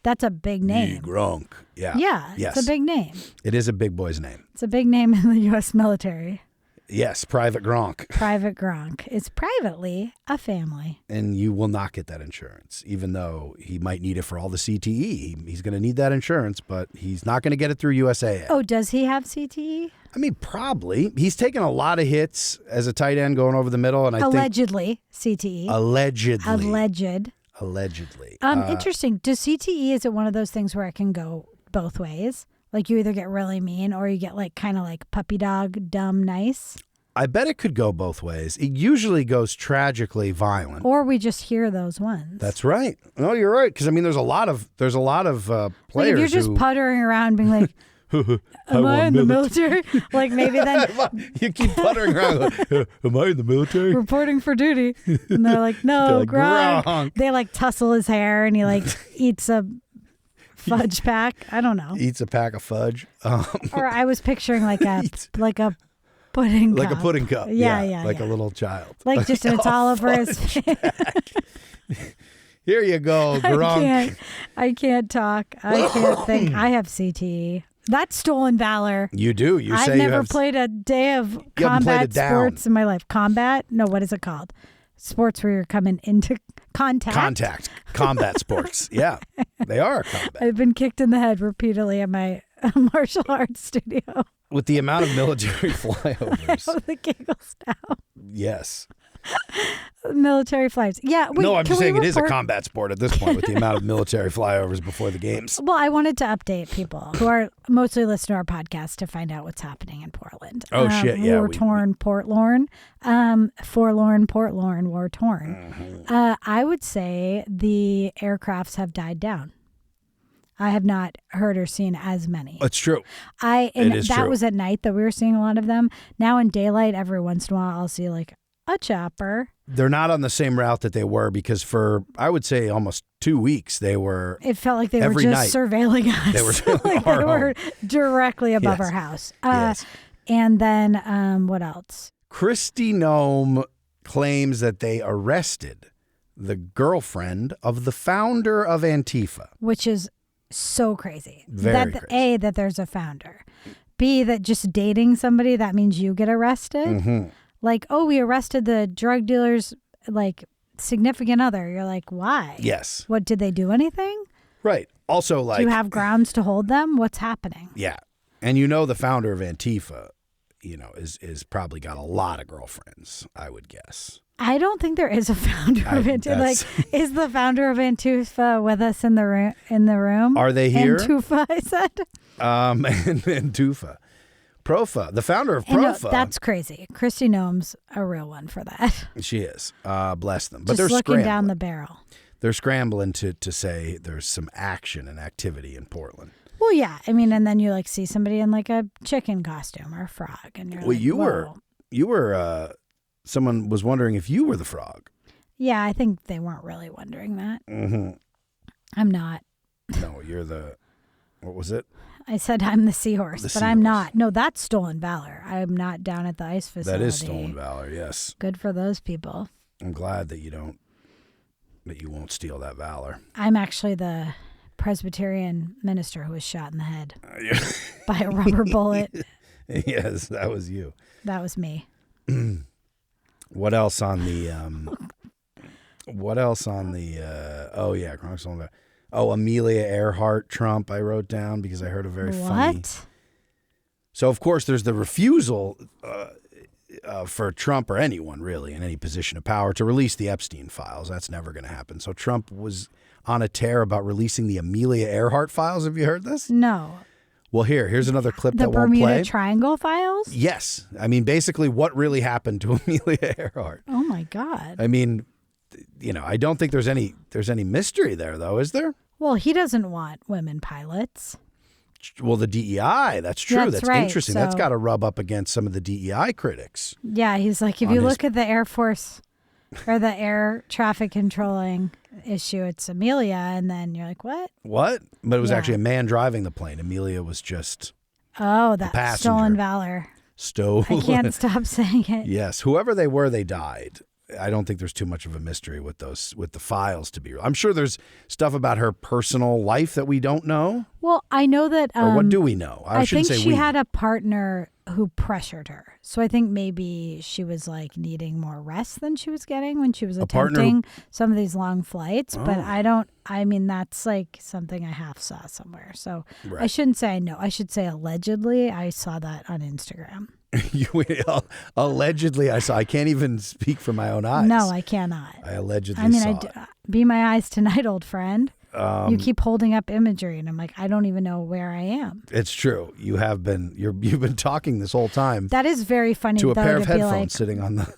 That's a big name. Gronk. Yeah. Yeah. Yes. It's a big name. It is a big boy's name. It's a big name in the U.S. military. Yes. Private Gronk. Private Gronk is privately a family. And you will not get that insurance, even though he might need it for all the CTE. He's going to need that insurance, but he's not going to get it through USAA. Oh, does he have CTE? I mean, probably. He's taken a lot of hits as a tight end going over the middle. And Allegedly, CTE. Allegedly. Interesting. Does CTE, is it one of those things where it can go both ways? Like you either get really mean or you get like kind of like puppy dog, dumb, nice? I bet it could go both ways. It usually goes tragically violent. Or we just hear those ones. That's right. No, you're right. Because I mean, there's a lot of players. Like if you're just puttering around being like, am I in the military? Like maybe then you keep puttering around. Like, am I in the military? Reporting for duty. And they're like, no, like, Gronk. They like tussle his hair and he like eats a fudge pack. I don't know. Eats a pack of fudge. Or I was picturing like a pudding cup. Like a pudding cup. Yeah. Like a little child. Like just it's all over his face. Here you go, Gronk. I can't talk. I can't think. I have CTE. That's stolen valor. You do. I've never played a day of combat sports in my life. Combat? No, what is it called? Sports where you're coming into contact. Combat sports. Yeah, they are combat. I've been kicked in the head repeatedly at my martial arts studio. With the amount of military flyovers. I know the giggles now. Yes. Military flights. Yeah. Wait, No, I'm just saying it is a report- combat sport at this point with the amount of military flyovers before the games. Well, I wanted to update people who are mostly listening to our podcast to find out what's happening in Portland. Oh, shit, yeah, War-torn Portlorn. Forlorn Portlorn, war-torn. I would say the aircrafts have died down. I have not heard or seen as many. It's true. That true. was at night that we were seeing a lot of them. Now in daylight, every once in a while, I'll see like a chopper. They're not on the same route that they were because for, I would say, almost 2 weeks, they were. It felt like they were every just night, surveilling us. They were like our they were home. directly above Yes. our house. Yes. And then what else? Kristi Noem claims that they arrested the girlfriend of the founder of Antifa. Which is so crazy. Very that, crazy. A, that there's a founder. B, that just dating somebody, that means you get arrested. Mm-hmm. Like, oh, we arrested the drug dealer's like significant other. You're like, why? Yes. What, did they do anything? Right. Also, like. Do you have grounds to hold them? What's happening? Yeah. And the founder of Antifa, is probably got a lot of girlfriends, I would guess. I don't think there is a founder of Antifa. Like, is the founder of Antifa with us in the room? Are they here? Antifa, I said. And Antifa. Profa, the founder of And no, Profa. that's crazy. Kristi Noem's a real one for that. She is. Bless them. But Just they're looking scrambling. down the barrel. They're scrambling to say there's some action and activity in Portland. Well, yeah. I mean, and then you like see somebody in like a chicken costume or a frog, and you're Well, like, whoa. you were. Someone was wondering if you were the frog. Yeah, I think they weren't really wondering that. Mm-hmm. I'm not. No, you're the. What was it? I said I'm the seahorse, The but I'm seahorse. not. No, that's stolen valor. I'm not down at the ice facility. That is stolen valor. Yes. Good for those people. I'm glad that you won't steal that valor. I'm actually the Presbyterian minister who was shot in the head by a rubber bullet. Yes, that was you. That was me. What else on the? Oh yeah, Gronkowski stolen valor. Oh, Amelia Earhart Trump. I wrote down because I heard a very funny. What? So of course there's the refusal for Trump or anyone really in any position of power to release the Epstein files. That's never going to happen. So Trump was on a tear about releasing the Amelia Earhart files. Have you heard this? No. Well, here's another clip The that won't Bermuda play. Triangle files? Yes. I mean, basically what really happened to Amelia Earhart. Oh my God. I mean, I don't think there's any mystery there, though, is there? Well, he doesn't want women pilots. Well, the DEI, that's true. That's That's right, interesting. That's so- got to rub up against some of the DEI critics. Yeah, he's like, if On you his- look at the Air Force or the air traffic controlling issue, it's Amelia. And then you're like, what? What? But it was Yeah. actually a man driving the plane. Amelia was just Oh, that passenger. stolen valor. stolen. I can't stop saying it. Yes, whoever they were, they died. I don't think there's too much of a mystery with the files to be. I'm sure there's stuff about her personal life that we don't know. Well, I know that. Or what do we know? I shouldn't think say she we. had a partner who pressured her. So I think maybe she was like needing more rest than she was getting when she was partner who- attempting some of these long flights. But Oh. I mean, that's like something I half saw somewhere. So I Right. shouldn't say I know. I should say allegedly I saw that on Instagram. Allegedly, I can't even speak for my own eyes. No, I cannot. I allegedly I mean, saw it. be my eyes tonight, old friend. You keep holding up imagery, and I'm like, I don't even know where I am. It's true. You've been talking this whole time That is very funny. to a though, pair of to be headphones like, sitting on the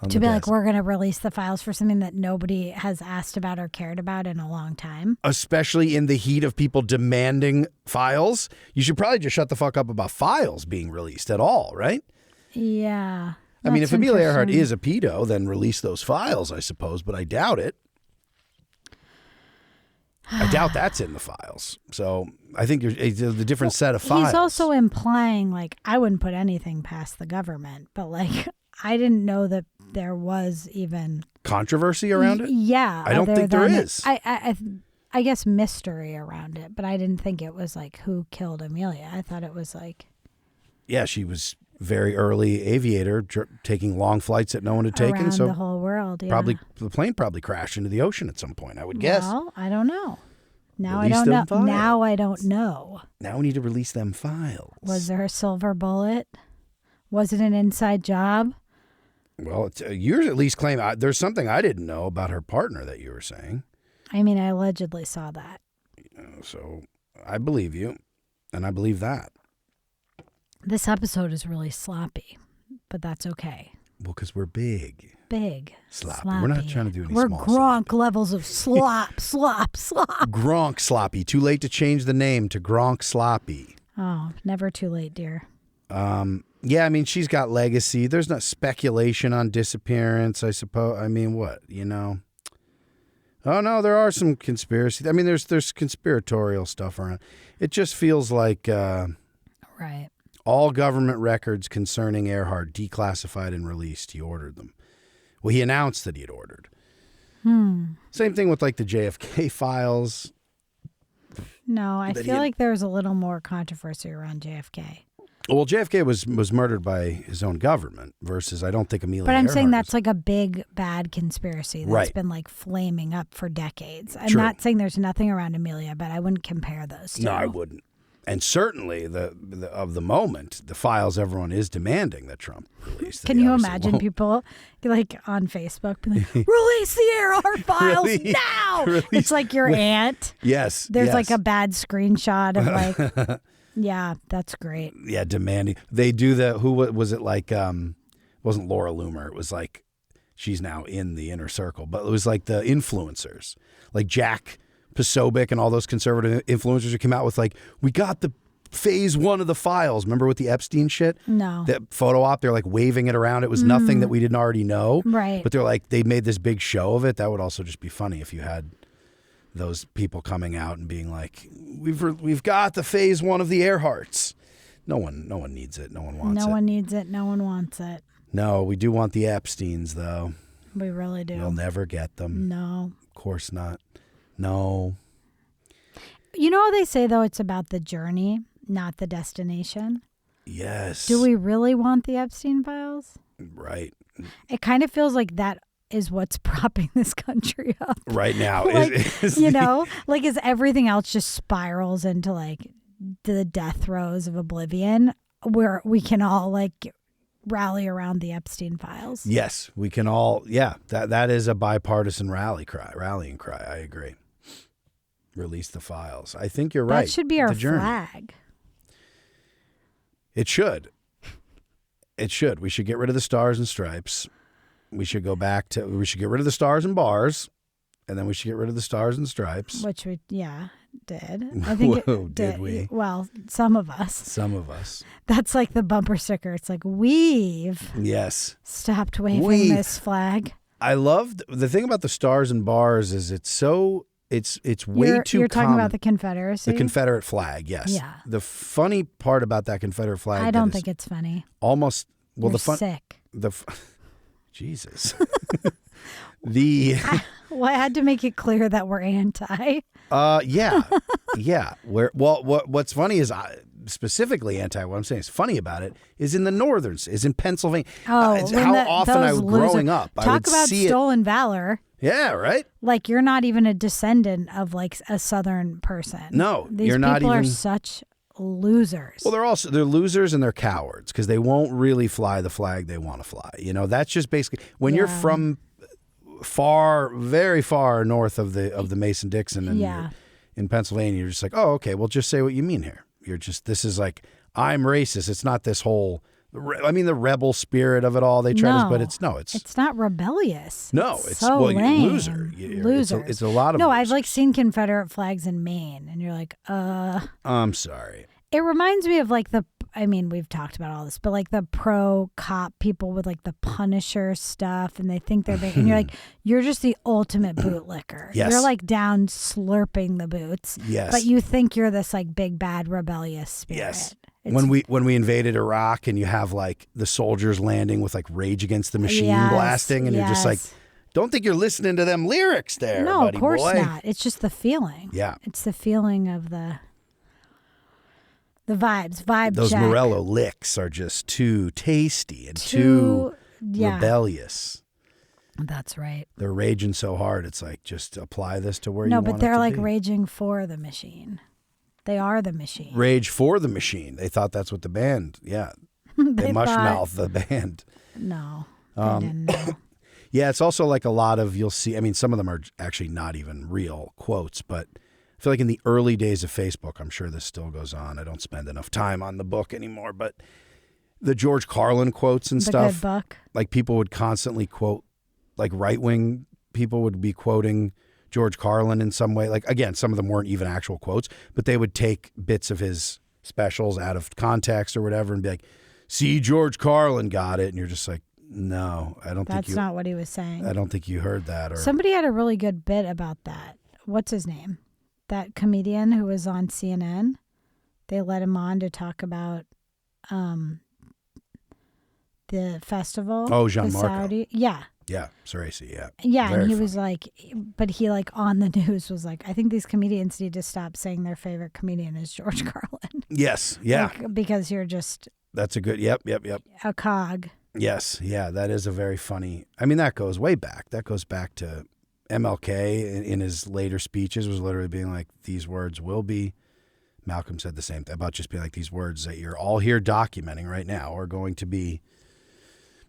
to be like, desk. we're going to release the files for something that nobody has asked about or cared about in a long time. Especially in the heat of people demanding files. You should probably just shut the fuck up about files being released at all, right? Yeah. I mean, that's if Amelia Earhart interesting. is a pedo, then release those files, I suppose, but I doubt it. I doubt that's in the files. So I think it's a different set of files. He's also implying, like, I wouldn't put anything past the government, but, like, I didn't know that there was even controversy around it? Yeah. I don't other think there than- is. I guess mystery around it, but I didn't think it was like who killed Amelia. I thought it was like Yeah, she was very early aviator, taking long flights that no one had taken. around So the whole world. Yeah. probably the plane probably crashed into the ocean at some point, I would guess. Well, I don't know. Now Release I don't know. them files. Now I don't know. Now we need to release them files. Was there a silver bullet? Was it an inside job? Well, yours at least claim there's something I didn't know about her partner that you were saying. I mean, I allegedly saw that. So I believe you, and I believe that. This episode is really sloppy, but that's okay. Well, because we're big. Big. Sloppy. We're not trying to do any We're small Gronk levels of slop. Gronk sloppy. Too late to change the name to Gronk sloppy. Oh, never too late, dear. Yeah, I mean, she's got legacy. There's not speculation on disappearance, I suppose. I mean, what, Oh, no, there are some conspiracy. I mean, there's conspiratorial stuff around. It just feels like right. All government records concerning Earhart declassified and released. He ordered them. Well, he announced that he had ordered. Same thing with like the JFK files. No, I feel like there was a little more controversy around JFK. Well, JFK was murdered by his own government versus I don't think Amelia But I'm Earhart saying that's like a big, bad conspiracy that's been like flaming up for decades. I'm not saying there's nothing around Amelia, but I wouldn't compare those two. No, I wouldn't. And certainly of the moment, the files everyone is demanding that Trump release. Can you imagine people like on Facebook be like, release the Earhart files now? It's like your aunt. Yes. There's like a bad screenshot of like, yeah, that's great. Yeah, demanding. They do who was it like, wasn't Laura Loomer. It was like, she's now in the inner circle, but it was like the influencers, like Jack Posobiec and all those conservative influencers who came out with like, we got the phase 1 of the files. Remember with the Epstein shit? No. That photo op, they're like waving it around. It was nothing that we didn't already know. Right. But they're like, they made this big show of it. That would also just be funny if you had those people coming out and being like, we've got the phase 1 of the Earharts. No one needs it. No one wants it. No one needs it. No one wants it. No, we do want the Epsteins though. We really do. We'll never get them. No. Of course not. No. You know how they say, though, it's about the journey, not the destination? Yes. Do we really want the Epstein files? Right. It kind of feels like that is what's propping this country up. Right now. Like, like as everything else just spirals into like the death throes of oblivion, where we can all like rally around the Epstein files. Yes, we can all. Yeah, that is a bipartisan rallying cry. I agree. Release the files. I think you're right. That should be our flag. It should. It should. We should get rid of the stars and stripes. We should go back to. We should get rid of the stars and bars, and then we should get rid of the stars and stripes. Which we, did. I think did we? Well, some of us. Some of us. That's like the bumper sticker. It's like, we've stopped waving this flag. I love the thing about the stars and bars is it's so it's way too. You're talking common. about the Confederacy, the Confederate flag. Yes. Yeah. The funny part about that Confederate flag. I don't think it's funny. Almost. Well, You're sick. Jesus. I had to make it clear that we're anti. Yeah. What's funny is specifically anti. What I'm saying is funny about it is in the northerns, is in Pennsylvania. Oh, how often I was growing up. Talk I would about see stolen valor. Yeah, right. Like you're not even a descendant of like a Southern person. No, these you're not people even. Are such losers. Well, they're losers and they're cowards because they won't really fly the flag they want to fly. That's just basically when you're from very far north of the Mason-Dixon and you're in Pennsylvania, you're just like, oh, okay, well, just say what you mean here. This is like, I'm racist. It's not this whole, the rebel spirit of it all. They try to, but it's not rebellious. No, it's so lame. Loser. Losers. It's a lot of. No, losers. I've like seen Confederate flags in Maine, and you're like, I'm sorry. It reminds me of like we've talked about all this, but like the pro-cop people with like the Punisher stuff, and they think they're big, and you're like, you're just the ultimate bootlicker. Yes. You're like down slurping the boots. Yes. But you think you're this like big bad rebellious spirit. Yes. When we invaded Iraq and you have like the soldiers landing with like Rage Against the Machine blasting, and you're just like, don't think you're listening to them lyrics there. No, buddy of course boy. not. It's just the feeling. Yeah. It's the feeling of the vibes. Those check. Morello licks are just too tasty and too rebellious. That's right. They're raging so hard. It's like, just apply this to where you want it to be. No, but they're like raging for the machine. They are the machine. Rage for the Machine. They thought that's what the band, they mushmouth the band. No. I didn't know. Yeah, it's also like a lot of, you'll see, I mean, some of them are actually not even real quotes, but I feel like in the early days of Facebook, I'm sure this still goes on. I don't spend enough time on the book anymore, but the George Carlin quotes and stuff. Good book. Like people would constantly quote, like right-wing people would be quoting George Carlin in some way. Like, again, some of them weren't even actual quotes, but they would take bits of his specials out of context or whatever and be like, see, George Carlin got it. And you're just like, no, I don't think That's not what he was saying. I don't think you heard that. Or somebody had a really good bit about that. What's his name? That comedian who was on CNN. They let him on to talk about the festival. Oh, Jean the Marco. Saudi. Yeah. Yeah, Ceresi, yeah. Yeah, Very and he funny. was like, but he like on the news was like, I think these comedians need to stop saying their favorite comedian is George Carlin. Yes, yeah. Like, because you're just That's a good, yep. a cog. Yes, yeah, that is a very funny, I mean, that goes way back. That goes back to MLK in his later speeches was literally being like, these words will be, Malcolm said the same thing about just being like, these words that you're all here documenting right now are going to be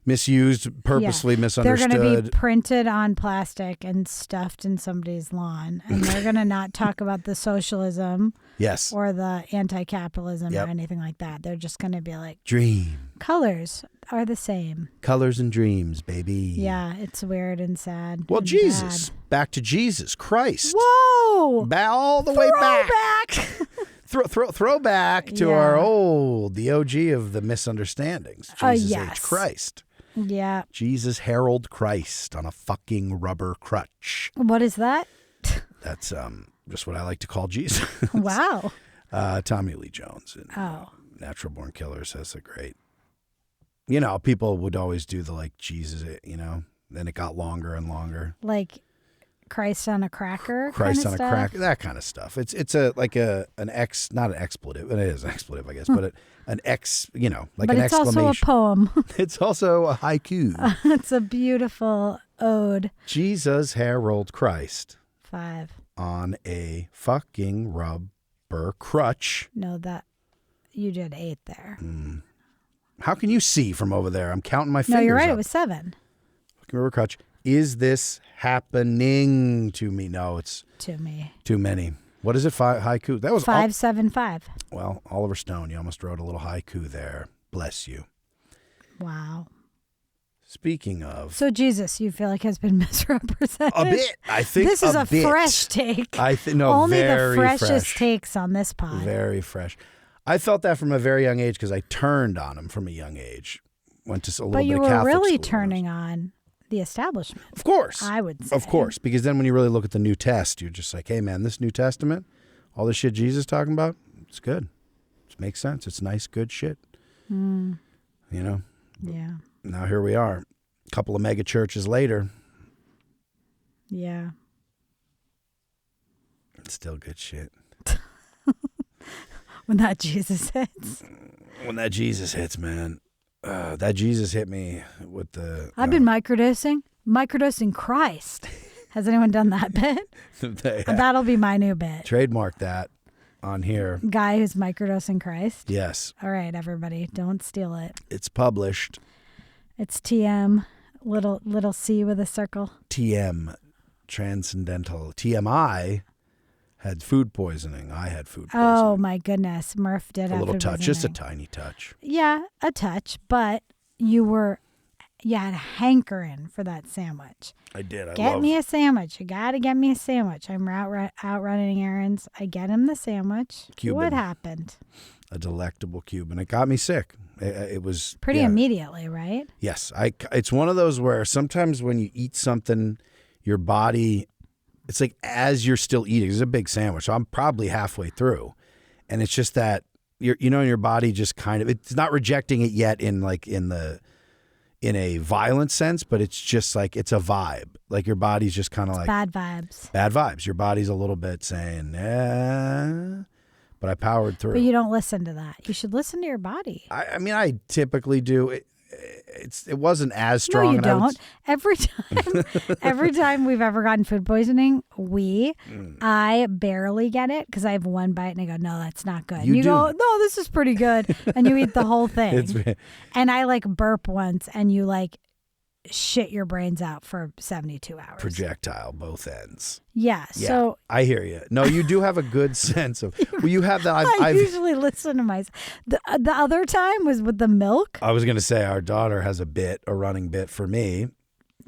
misused, purposely misunderstood. They're going to be printed on plastic and stuffed in somebody's lawn. And they're going to not talk about the socialism Yes. or the anti-capitalism or anything like that. They're just going to be like, Dream. colors are the same. Colors and dreams, baby. Yeah, it's weird and sad. Well, and Jesus. bad. Back to Jesus Christ. Whoa! All the way back. Throwback. Throw back to our the OG of the misunderstandings. Jesus yes. H. Christ. Yeah. Jesus Harold Christ on a fucking rubber crutch. What is that? That's just what I like to call Jesus. Wow. Tommy Lee Jones in Oh. Natural Born Killers has a great, you know, people would always do the like Jesus, you know, then it got longer and longer. Like Christ on a cracker. Christ kind on of a stuff? crack, that kind of stuff. It's a like an not an expletive. It is an expletive, I guess, but an you know, like but an it's exclamation. also a poem. It's also a haiku. It's a beautiful ode. Jesus Harold Christ 5. on a fucking rubber crutch. No, that you did 8 there. How can you see from over there? I'm counting my fingers. No, you're right. up. It was 7. Fucking rubber crutch. Is this happening to me? No, it's To me. too many. What is it? Haiku. That was 575. Well, Oliver Stone, you almost wrote a little haiku there. Bless you. Wow. Speaking of So Jesus, you feel like has been misrepresented? a bit, I think This is a bit. fresh take. I think no, Only very the freshest fresh. takes on this pod. Very fresh. I felt that from a very young age because I turned on him from a young age. Went to a little But bit you of were Catholic really school turning on the establishment. Of course. I would say. Of course. Because then when you really look at the New Test, you're just like, hey, man, this New Testament, all this shit Jesus talking about, it's good. It makes sense. It's nice, good shit. You know? Yeah. Now here we are. A couple of mega churches later. Yeah. It's still good shit. When that Jesus hits. When that Jesus hits, man. That Jesus hit me with the... I've been microdosing Christ. Has anyone done that bit? That'll be my new bit. Trademark that on here. Guy who's microdosing Christ. Yes. All right, everybody, don't steal it. It's published. It's TM, little C with a circle. TM, transcendental. TMI had food poisoning. I had food poisoning. Oh my goodness, Murf did a have little food touch, just a poisoning. tiny touch. Yeah, a touch, but you had a hankering for that sandwich. I did. Get me a sandwich. You got to get me a sandwich. I'm out running errands. I get him the sandwich. Cuban. What happened? A delectable Cuban. It got me sick. It was Pretty immediately, right? Yes, it's one of those where sometimes when you eat something, your body, it's like as you're still eating. It's a big sandwich, so I'm probably halfway through, and it's just that your body just kind of, it's not rejecting it yet in a violent sense, but it's just like it's a vibe. Like your body's just kind of like bad vibes. Bad vibes. Your body's a little bit saying, but I powered through. But you don't listen to that. You should listen to your body. I mean, I typically do. It wasn't as strong. No, you and don't. Every time we've ever gotten food poisoning, I barely get it because I have one bite and I go, no, that's not good. You and you do. go, no, this is pretty good. And you eat the whole thing. And I like burp once and you like Projectile. your brains out for 72 hours. Projectile, both ends. Yeah. Yeah, So I hear you. No, you do have a good sense of. Well, you have that. I usually listen to myself. The other time was with the milk. I was going to say our daughter has a running bit for me.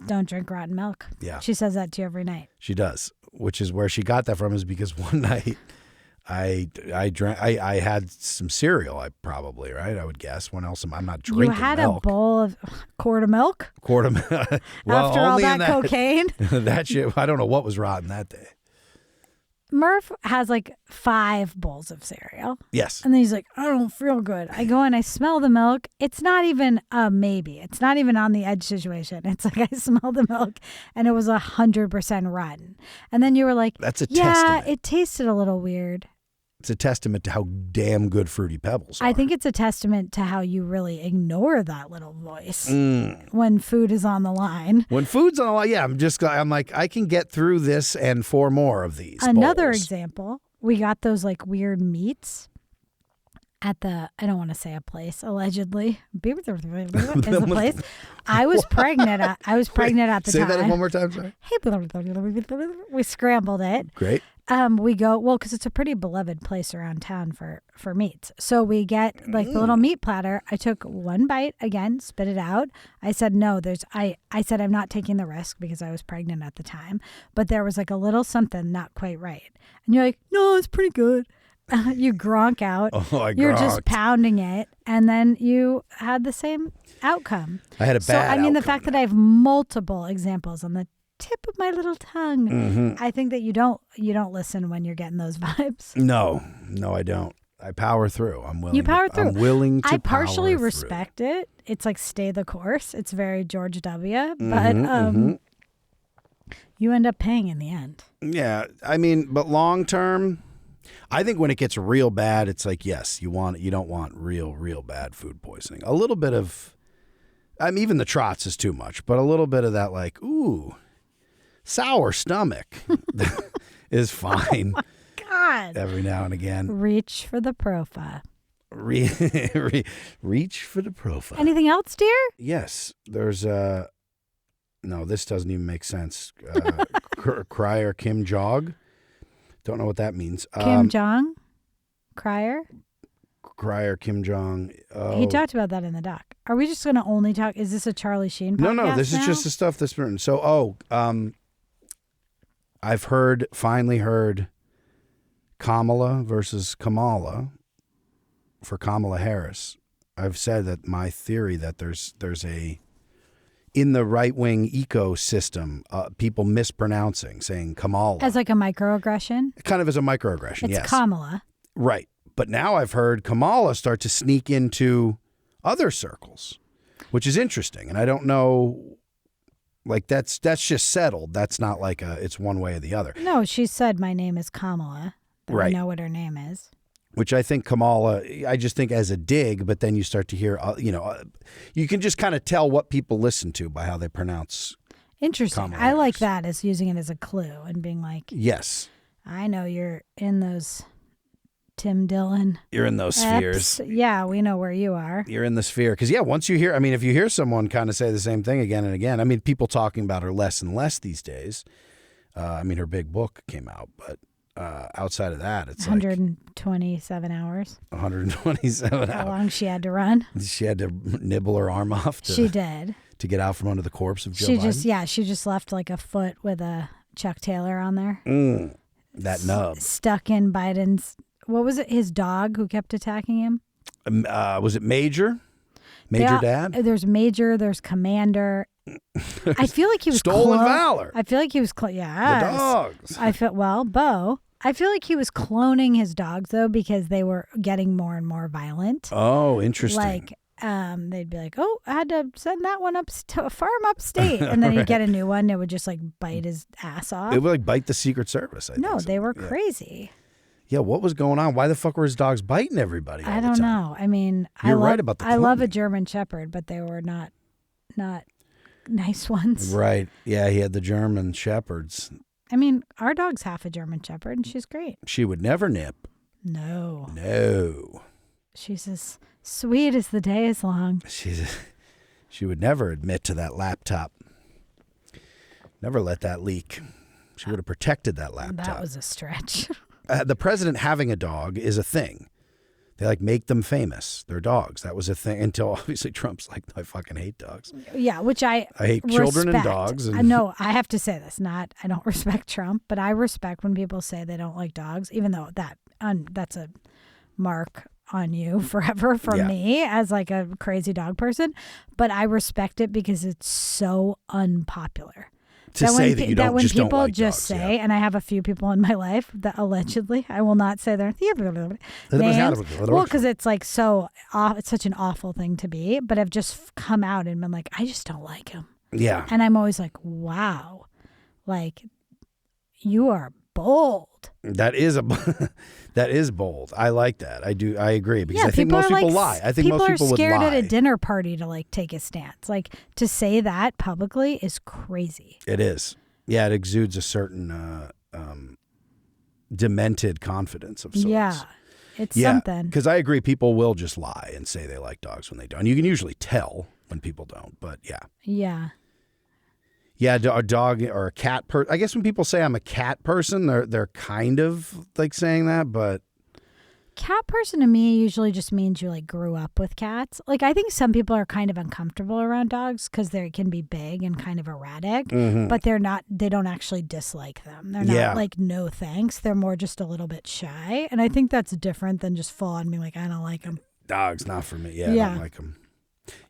Don't drink rotten milk. Yeah. She says that to you every night. She does, which is where she got that from. Is because one night I had some cereal. I would guess. When else I'm not drinking. You had milk. a bowl of quart of milk. Well, after all only that, in that cocaine. That shit. I don't know what was rotten that day. Murph has like 5 bowls of cereal. Yes. And then he's like, I don't feel good. I go and I smell the milk. It's not even a maybe. It's not even on the edge situation. It's like I smell the milk and it was 100% rotten. And then you were like, That's a yeah, testament. it tasted a little weird. It's a testament to how damn good Fruity Pebbles are. I think it's a testament to how you really ignore that little voice when food is on the line. When food's on the line, yeah, I'm like, I can get through this and 4 more of these. Another bowls. example, we got those like weird meats at I don't want to say a place, allegedly. Is the place. I was pregnant at the Say time. that one more time, sorry. Hey, we scrambled it. Great. We go, well, because it's a pretty beloved place around town for meats. So we get like the little meat platter. I took 1 bite, again, spit it out. I said, no, I said, I'm not taking the risk because I was pregnant at the time. But there was like a little something not quite right. And you're like, no, it's pretty good. You Gronk out. Oh, You're just pounding it. And then you had the same outcome. I had a bad the outcome. fact that I have multiple examples on the tip of my little tongue. I think that you don't listen when you're getting those vibes. No, I don't. I power through. I'm willing. You power through. I'm willing to. I partially power respect through. it. It's like stay the course. It's very George W. But you end up paying in the end. Yeah, I mean, but long term, I think when it gets real bad, it's like yes, you don't want real bad food poisoning. A little bit of, even the trots is too much, but a little bit of that like sour stomach is fine. Oh God. Every now and again. Reach for the Profa. Reach for the Profa. Anything else, dear? Yes, there's no, this doesn't even make sense. Crier Kim Jong. Don't know what that means. Kim Jong? Crier? Crier Kim Jong. He talked about that in the doc. Are we just going to only talk? Is this a Charlie Sheen podcast? No, this now? is just the stuff that's written. So, I've finally heard Kamala versus Kamala for Kamala Harris. I've said that my theory that there's in the right-wing ecosystem, people mispronouncing, saying Kamala. As like a microaggression? Kind of as a microaggression, It's yes. Kamala. Right. But now I've heard Kamala start to sneak into other circles, which is interesting. And I don't know, like that's just settled. That's not like it's one way or the other. No, she said my name is Kamala. Right. I know what her name is. Which I think Kamala, I just think as a dig, but then you start to hear, you can just kind of tell what people listen to by how they pronounce. Interesting. Kamala I like Harris. that as using it as a clue and being like, Yes. I know you're in those Tim Dillon. You're in those spheres. Yeah, we know where you are. You're in the sphere. Because, once you hear, if you hear someone kind of say the same thing again and again, people talking about her less and less these days. Her big book came out, but outside of that, it's 127 hours. 127 hours. How long she had to run? She had to nibble her arm off. She did. To get out from under the corpse of Joe Biden. She just left like a foot with a Chuck Taylor on there. That nub. Stuck in Biden's, what was it, his dog who kept attacking him? Was it Major? Dad? There's Major, there's Commander. I feel like he was Stolen Valor. I feel like he was, The dogs. Bo. I feel like he was cloning his dogs though because they were getting more and more violent. Oh, interesting. Like, they'd be like, oh, I had to send that one up to a farm upstate. And then he'd get a new one. It would just like bite his ass off. It would like bite the Secret Service, I think. No, they were crazy. Yeah, what was going on? Why the fuck were his dogs biting everybody all I the don't time? know. I mean, You're right about the I love a cloning. German Shepherd, but they were not nice ones. Right. Yeah, he had the German Shepherds. I mean, our dog's half a German Shepherd, and she's great. She would never nip. No. No. She's as sweet as the day is long. She would never admit to that laptop. Never let that leak. She would have protected that laptop. That was a stretch. The president having a dog is a thing. They like make them famous. They're dogs. That was a thing until obviously Trump's like, I fucking hate dogs. Yeah, which I hate children and dogs. And no, I have to say this. I don't respect Trump, but I respect when people say they don't like dogs, even though that's a mark on you forever from me as like a crazy dog person. But I respect it because it's so unpopular. To say that you don't when just people don't like just dogs, say, and I have a few people in my life that allegedly, I will not say their names. Well, because it's like it's such an awful thing to be, but I've just come out and been like, I just don't like him. Yeah. And I'm always like, wow, like you are bold. That is bold. I like that. I agree because I think most people lie. I think most people would lie. People are scared at a dinner party to like take a stance. Like to say that publicly is crazy. It is. Yeah, it exudes a certain demented confidence of sorts. Yeah, it's something. Because I agree, people will just lie and say they like dogs when they don't. You can usually tell when people don't, but yeah. Yeah. Yeah, a dog or a cat person. I guess when people say I'm a cat person, they're kind of like saying that, but cat person to me usually just means you like grew up with cats. Like I think some people are kind of uncomfortable around dogs because they can be big and kind of erratic, but they don't actually dislike them. They're not like no thanks. They're more just a little bit shy, and I think that's different than just full on being like I don't like them. Dogs not for me. Yeah, I don't like them.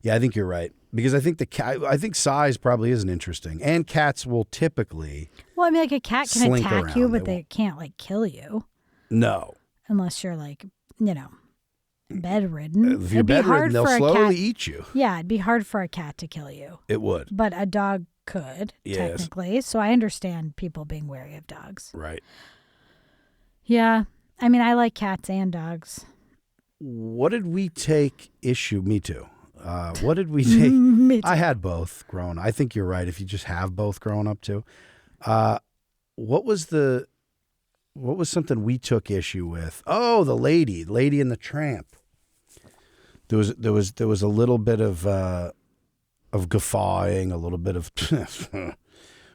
Yeah, I think you're right. Because I think size probably isn't interesting. And cats will typically Well, I mean, like a cat can attack you, but they can't like kill you. No. Unless you're like, bedridden. If you're bedridden, they'll slowly eat you. Yeah, it'd be hard for a cat to kill you. It would. But a dog could, technically. So I understand people being wary of dogs. Right. Yeah. I mean, I like cats and dogs. What did we take issue? Me too. What did we take? Me too. I had both grown. I think you're right. If you just have both growing up too. What was something we took issue with? Oh, the Lady and the Tramp. There was a little bit of guffawing, a little bit of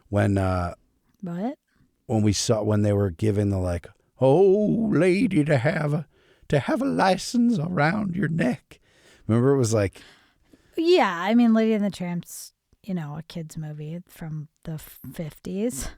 when what? When they were given the like, oh, lady, to have a license around your neck. Remember, it was like. Yeah, I mean, Lady and the Tramp's, a kid's movie from the 50s.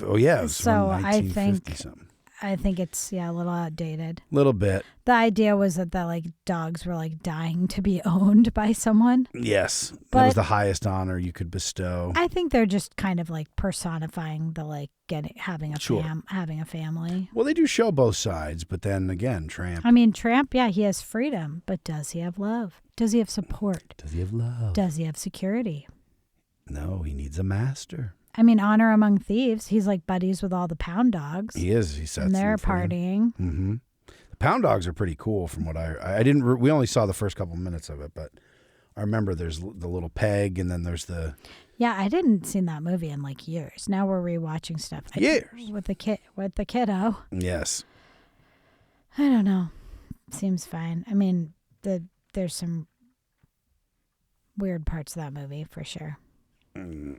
Oh yeah, it was so from 1950 something. I think it's a little outdated. A little bit. The idea was that like dogs were like dying to be owned by someone. Yes, that was the highest honor you could bestow. I think they're just kind of like personifying the like having a family. Well, they do show both sides, but then again, Tramp. I mean, Tramp, yeah, he has freedom, but does he have love? Does he have support? Does he have love? Does he have security? No, he needs a master. I mean, honor among thieves. He's like buddies with all the pound dogs. He is. He sets and they're partying. Mm-hmm. The pound dogs are pretty cool. From what I didn't. We only saw the first couple minutes of it, but I remember there's the little peg, and then there's the. Yeah, I didn't see that movie in like years. Now we're rewatching stuff. Years with the kiddo. Yes. I don't know. Seems fine. I mean, there's some weird parts of that movie for sure.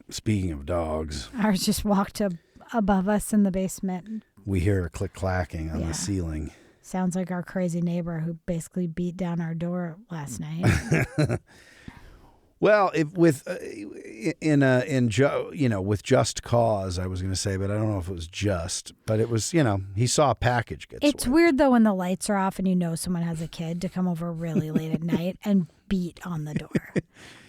Speaking of dogs, ours just walked above us in the basement. We hear a click clacking on the ceiling. Sounds like our crazy neighbor who basically beat down our door last night. Well, with just cause, I was going to say, but I don't know if it was just. But it was, he saw a package get. It's weird though when the lights are off and someone has a kid to come over really late at night and beat on the door.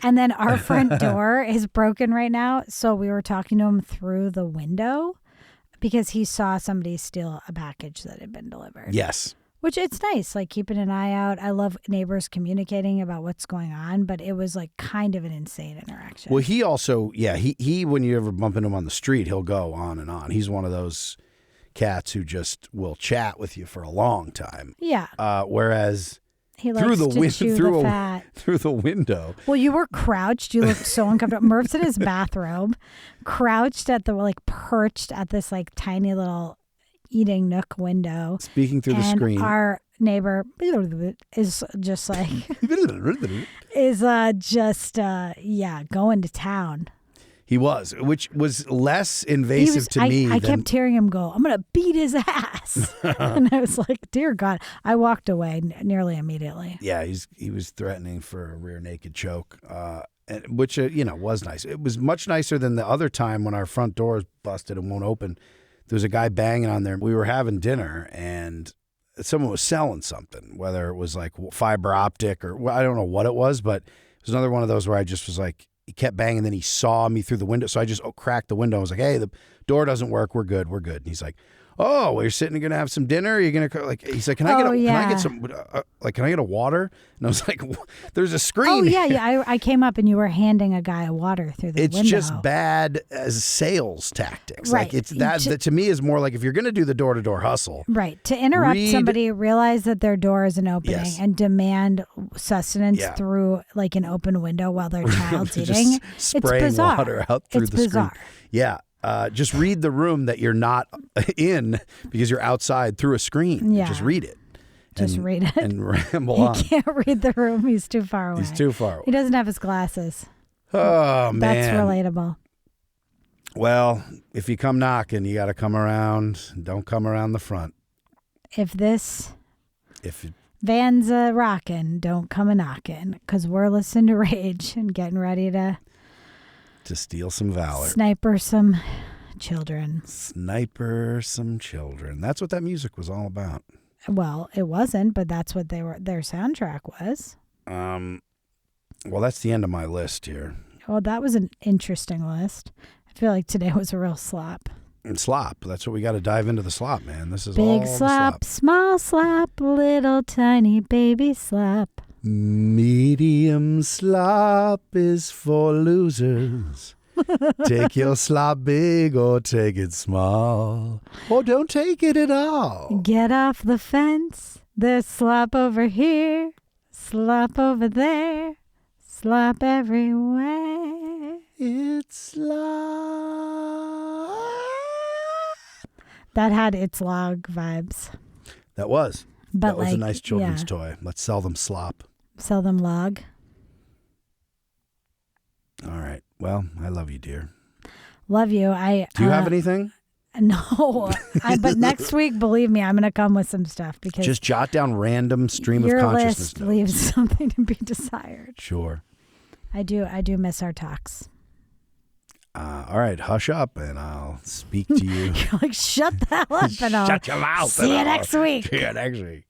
And then our front door is broken right now, so we were talking to him through the window because he saw somebody steal a package that had been delivered. Yes. Which it's nice, like keeping an eye out. I love neighbors communicating about what's going on, but it was like kind of an insane interaction. Well, he also, he when you ever bump into him on the street, he'll go on and on. He's one of those cats who just will chat with you for a long time. Yeah. Whereas he likes through the window. Well, you were crouched. You looked so uncomfortable. Murph's in his bathrobe, crouched at perched at this like tiny little eating nook window. Speaking through the screen. Our neighbor is just like going to town. He was, which was less invasive to me. I kept hearing him go, "I'm gonna beat his ass," and I was like, "Dear God!" I walked away nearly immediately. Yeah, he was threatening for a rear naked choke, which was nice. It was much nicer than the other time when our front door is busted and won't open. There was a guy banging on there. We were having dinner and someone was selling something, whether it was like fiber optic or I don't know what it was, but it was another one of those where I just was like. He kept banging, then he saw me through the window. So I just cracked the window. I was like, hey, the door doesn't work. We're good. And he's like, oh, well, you're sitting, you're going to have some dinner? You're going to, like, he's like, can I get some, can I get a water? And I was like, there's a screen. Oh, yeah. I came up and you were handing a guy a water through the window. It's just bad as sales tactics. Right. Like, it's that to me is more like if you're going to do the door-to-door hustle. Right. To interrupt somebody, realize that their door is an opening and demand sustenance through like an open window while their child's eating. Spraying water out through the bizarre. screen. Yeah. Just read the room that you're not in because you're outside through a screen. Yeah. Just read it. Read it. And ramble on. He can't read the room. He's too far away. He doesn't have his glasses. Oh, man. That's relatable. Well, if you come knocking, you got to come around. Don't come around the front. If van's rocking, don't come a knocking because we're listening to Rage and getting ready to steal some valor. Sniper some children. That's what that music was all about. Well, it wasn't, but that's what their soundtrack was. Well, that's the end of my list here. Well, that was an interesting list. I feel like today was a real slop. And slop. That's what we got to dive into the slop, man. This is big all slop, the slop. Small slop, little tiny baby slop. Medium slop is for losers. Take your slop big or take it small. Or don't take it at all. Get off the fence. There's slop over here. Slop over there. Slop everywhere. It's slop. That had It's Log vibes. That was. But that was a nice children's toy. Let's sell them slop. Sell them log. All right. Well, I love you, dear. Love you. Do you have anything? No. But next week, believe me, I'm going to come with some stuff because just jot down random stream of your consciousness list notes. leaves something to be desired. Sure. I do miss our talks. All right, hush up, and I'll speak to you. You're like, shut the hell up, and I'll shut your mouth. see you next week. See you next week.